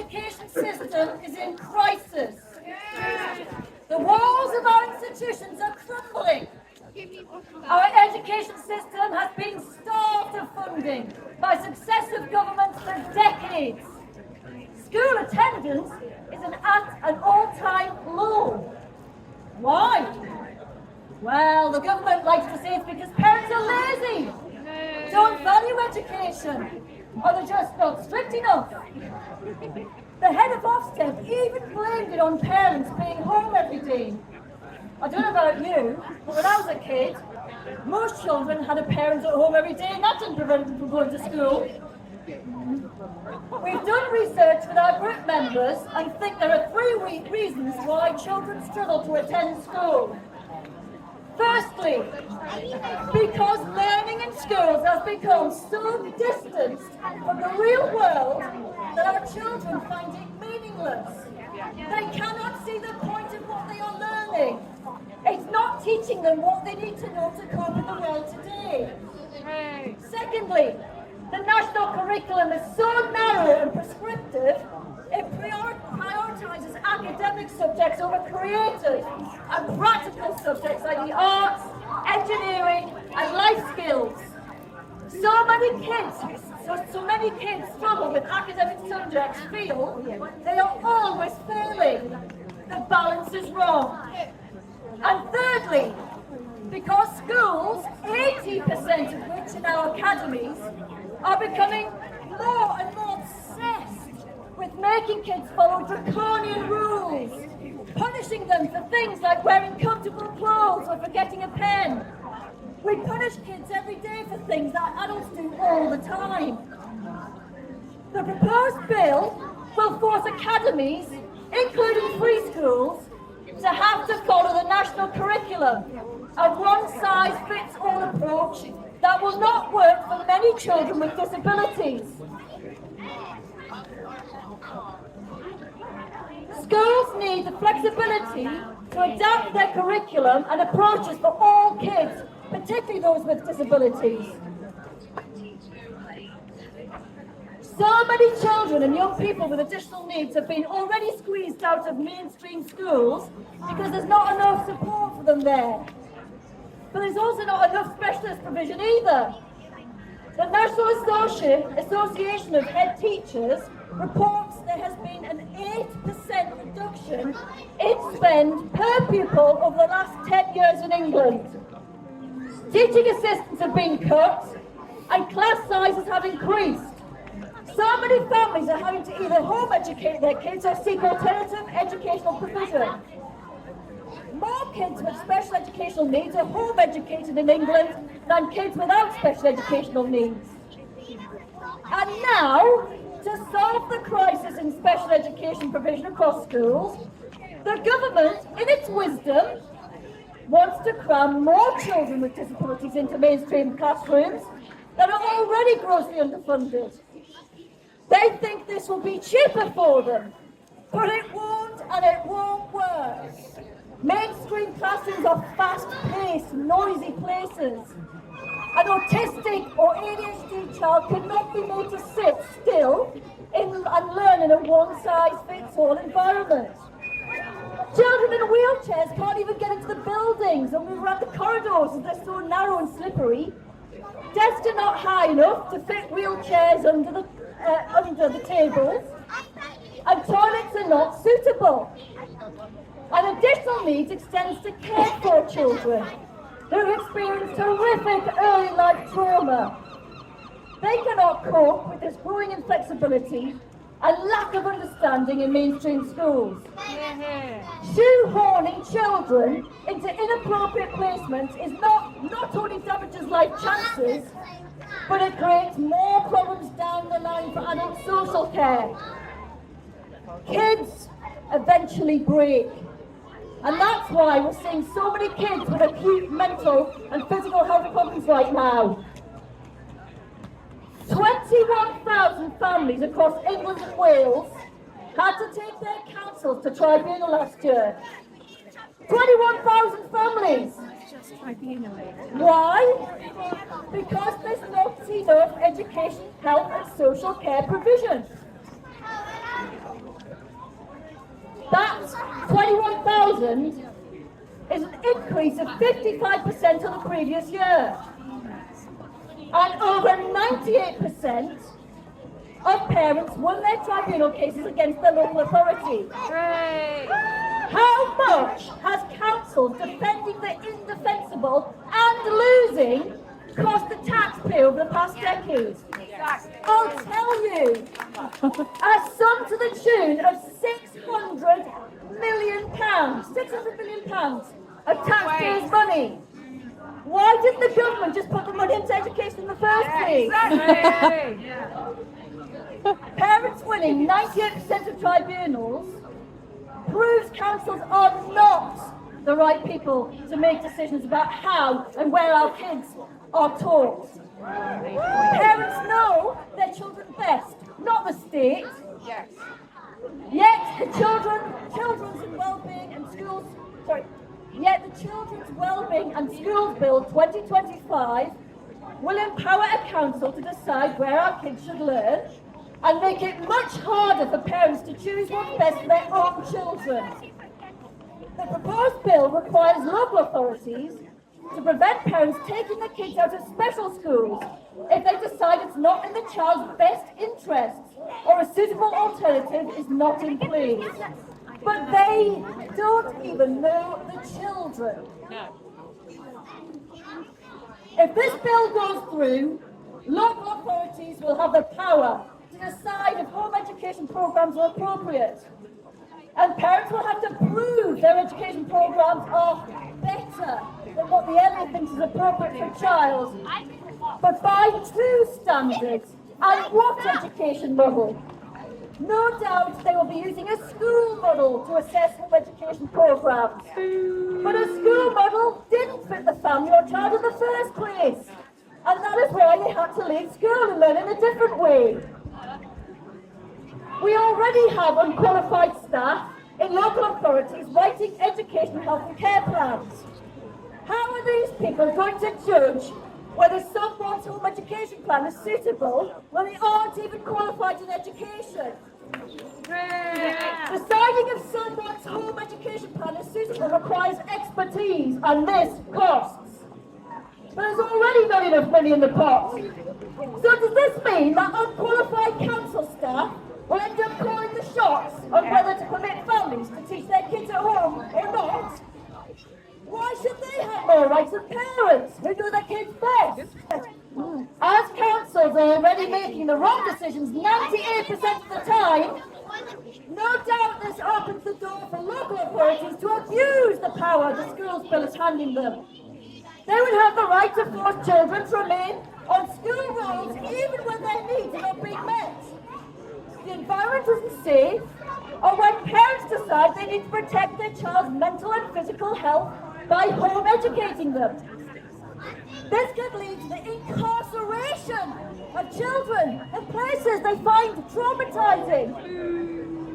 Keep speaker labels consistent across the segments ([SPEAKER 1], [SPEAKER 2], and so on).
[SPEAKER 1] education system is in crisis. The walls of our institutions are crumbling. Our education system has been starved of funding by successive governments for decades. School attendance is at an all-time low. Why? Well, the government likes to say it's because parents are lazy, don't value education, or they're just not strict enough. The head of Ofsted even blamed it on parents being home every day. I don't know about you, but when I was a kid, most children had a parent at home every day, and that didn't prevent them from going to school. We've done research with our group members and think there are three reasons why children struggle to attend school. Firstly, because learning in schools has become so distanced from the real world that our children find it meaningless. They cannot see the point of what they are learning. It's not teaching them what they need to know to cope in the world today. Secondly, the national curriculum is so narrow and prescriptive, it prioritises academic subjects over creative and practical subjects like the arts, engineering and life skills. So many kids struggle with academic subjects, feel they are always failing. The balance is wrong. And thirdly, because schools, 80% of which in our academies, are becoming more and more obsessed with making kids follow draconian rules, punishing them for things like wearing comfortable clothes or forgetting a pen. We punish kids every day for things that adults do all the time. The proposed bill will force academies, including free schools, to have to follow the national curriculum, a one-size-fits-all approach that will not work for many children with disabilities. Schools need the flexibility to adapt their curriculum and approaches for all kids, particularly those with disabilities. So many children and young people with additional needs have been already squeezed out of mainstream schools because there's not enough support for them there. But there's also not enough specialist provision either. The National Association of Head Teachers reports there has been an 8% reduction in spend per pupil over the last 10 years in England. Teaching assistants have been cut and class sizes have increased. So many families are having to either home educate their kids or seek alternative educational provision. More kids with special educational needs are home educated in England than kids without special educational needs. And now, to solve the crisis in special education provision across schools, the government, in its wisdom, wants to cram more children with disabilities into mainstream classrooms that are already grossly underfunded. They think this will be cheaper for them, but it won't, and it won't work. Mainstream classrooms are fast-paced, noisy places. An autistic or ADHD child cannot be made to sit still and learn in a one-size-fits-all environment. Children in wheelchairs can't even get into the buildings or move around the corridors as they're so narrow and slippery. Desks are not high enough to fit wheelchairs under the tables, and toilets are not suitable. And additional needs extends to care for children who experience horrific early life trauma. They cannot cope with this growing inflexibility and lack of understanding in mainstream schools. Shoehorning children into inappropriate placements is not only damages life chances, but it creates more problems down the line for adult social care. Kids eventually break. And that's why we're seeing so many kids with acute mental and physical health problems right now. 21,000 families across England and Wales had to take their councils to tribunal last year. 21,000 families. Why? Because there's not enough education, health and social care provision. That 21,000 is an increase of 55% on the previous year. And over 98% of parents won their tribunal cases against their local authority.
[SPEAKER 2] Great.
[SPEAKER 1] How much has council defending the indefensible and losing cost the taxpayer over the past decade? I'll tell you, a sum to the tune of £600 million, £600 million of taxpayers' money. Why didn't the government just put the money into education in the first place?
[SPEAKER 2] Exactly.
[SPEAKER 1] Parents winning 98% of tribunals proves councils are not the right people to make decisions about how and where our kids are taught. Parents know their children best, not the state.
[SPEAKER 2] Yes.
[SPEAKER 1] Yet the Children's Wellbeing and Schools, Yet the Children's Wellbeing and Schools Bill 2025 will empower a council to decide where our kids should learn and make it much harder for parents to choose what's best for their own children. The proposed bill requires local authorities to prevent parents taking their kids out of special schools if they decide it's not in the child's best interests or a suitable alternative is not in place. But they don't even know the children.
[SPEAKER 2] No.
[SPEAKER 1] If this bill goes through, local authorities will have the power to decide if home education programs are appropriate. And parents will have to prove their education programs are better than what the LA thinks is appropriate for a child, but by true standards and what education model? No doubt they will be using a school model to assess home education programs. But a school model didn't fit the family or child in the first place. And that is why they had to leave school and learn in a different way. We already have unqualified staff in local authorities writing education, health and care plans. How are these people going to judge whether someone's home education plan is suitable when they aren't even qualified in education? Deciding if someone's home education plan is suitable requires expertise, and this costs. But there's already not enough money in the pot. So does this mean that unqualified council staff will end up calling the shots on whether to permit families to teach their kids at home or not? Why should they have more rights than parents who know their kids best? As councils are already making the wrong decisions 98% of the time, no doubt this opens the door for local authorities to abuse the power the schools bill is handing them. They would have the right to force children to remain on school rolls even when their needs are not being met. The environment isn't safe, or when parents decide they need to protect their child's mental and physical health by home educating them. This could lead to the incarceration of children in places they find traumatizing.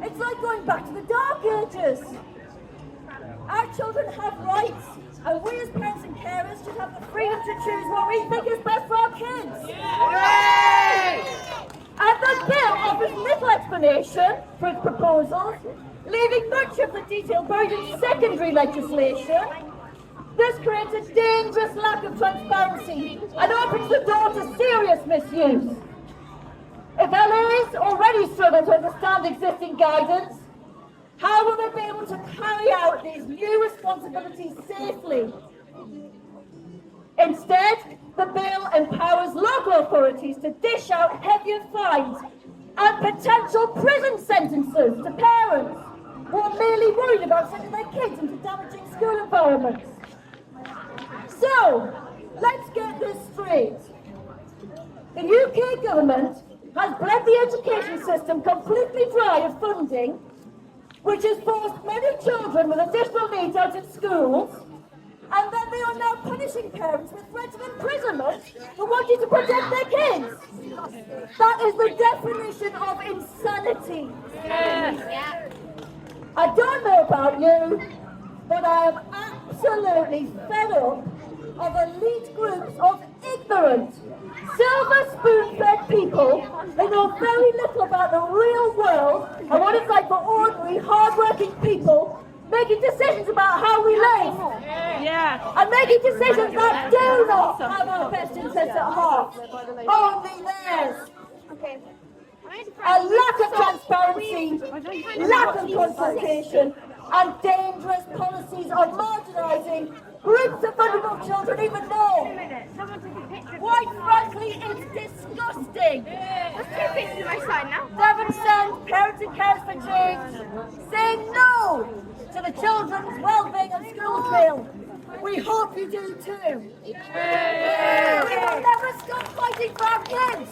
[SPEAKER 1] It's like going back to the Dark Ages. Our children have rights, and we as parents and carers should have the freedom to choose what we think is best for our kids.
[SPEAKER 2] Yay!
[SPEAKER 1] And the bill offers little explanation for its proposals, leaving much of the detail buried in secondary legislation. This creates a dangerous lack of transparency and opens the door to serious misuse. If LAs already struggle to understand existing guidance, how will they be able to carry out these new responsibilities safely? Instead, the bill empowers local authorities to dish out heavier fines and potential prison sentences to parents who are merely worried about sending their kids into damaging school environments. So, let's get this straight. The UK government has bled the education system completely dry of funding, which has forced many children with additional needs out of schools, and then they are now punishing parents with threats of imprisonment for wanting to protect their kids. That is the definition of insanity. I don't know about you, but I am absolutely fed up of elite groups of ignorant, silver spoon-fed people who know very little about the real world and what it's like for ordinary, hard-working people making decisions about how we live.
[SPEAKER 2] Yeah.
[SPEAKER 1] And making decisions that do not have our best interests at heart. Only theirs. A lack of transparency, lack of consultation, and dangerous policies of marginalising groups of vulnerable children even more. Quite frankly, it's disgusting.
[SPEAKER 3] There's 2 pieces of my side now.
[SPEAKER 1] Devon Send Parents and Carers for Change say no to the Children's Wellbeing and Schools Bill. We hope you do too. We will never stop fighting for our kids.